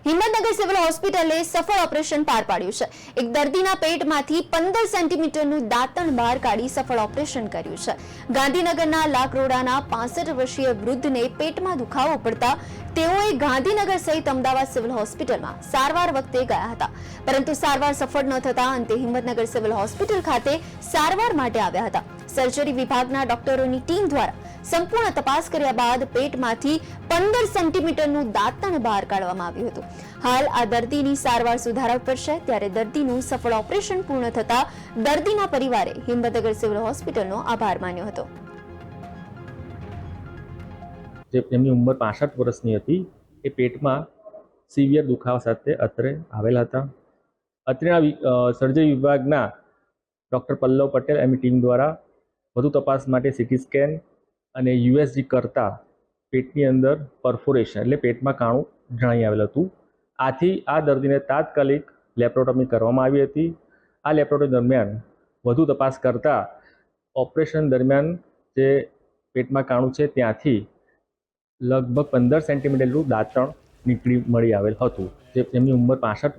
Himmatnagar civil હોસ્પિટલે સફળ operation પાર પાડ્યું છે। એક દર્દીના પેટમાંથી 15 સેન્ટીમીટરનું દાંતણ બહાર કાઢી સફળ ઓપરેશન કર્યું છે। ગાંધીનગરના લાકરોડાના 65 વર્ષીય વૃદ્ધને પેટમાં દુખાવો પડતા તેઓએ ગાંધીનગર સહિત અમદાવાદ સિવિલ હોસ્પિટલમાં સારવાર વખતે ગયા હતા, પરંતુ સારવાર સફળ ન થતા અંતે હિંમતનગર સિવિલ હોસ્પિટલ ખાતે સારવાર માટે આવ્યા હતા। સર્જરી વિભાગના ડોક્ટરોની ટીમ દ્વારા સંપૂર્ણ તપાસ કર્યા બાદ પેટમાંથી 15 સેન્ટીમીટરનું દાંતણ બહાર કાઢવામાં આવ્યું હતું। હાલ આ દર્દીની સારવાર સુધારા પર છે, ત્યારે દર્દીનું સફળ ઓપરેશન પૂર્ણ થતા દર્દીના પરિવારે હિંમતનગર સિવિલ હોસ્પિટલનો આભાર માન્યો હતો। જેમની ઉંમર 65 વર્ષની હતી, એ પેટમાં સિવિયર દુખાવા સાથે અત્રે આવેલા હતા। અત્રેના સર્જરી વિભાગના ડૉક્ટર પલ્લવ પટેલ એમની ટીમ દ્વારા વધુ તપાસ માટે સીટી સ્કેન અને યુએસજી કરતા પેટની અંદર પરફોરેશન એટલે પેટમાં કાણું જણાઈ આવેલ હતું। આથી આ દર્દીને તાત્કાલિક લેપ્રોટોમી કરવામાં આવી હતી। આ લેપ્રોટોમી દરમિયાન વધુ તપાસ કરતા ઓપરેશન દરમિયાન જે પેટમાં કાણું છે ત્યાંથી લગભગ 15 સેન્ટીમીટરનું દાંતણ નીકળી મળી આવેલ હતું। જેમની ઉંમર 65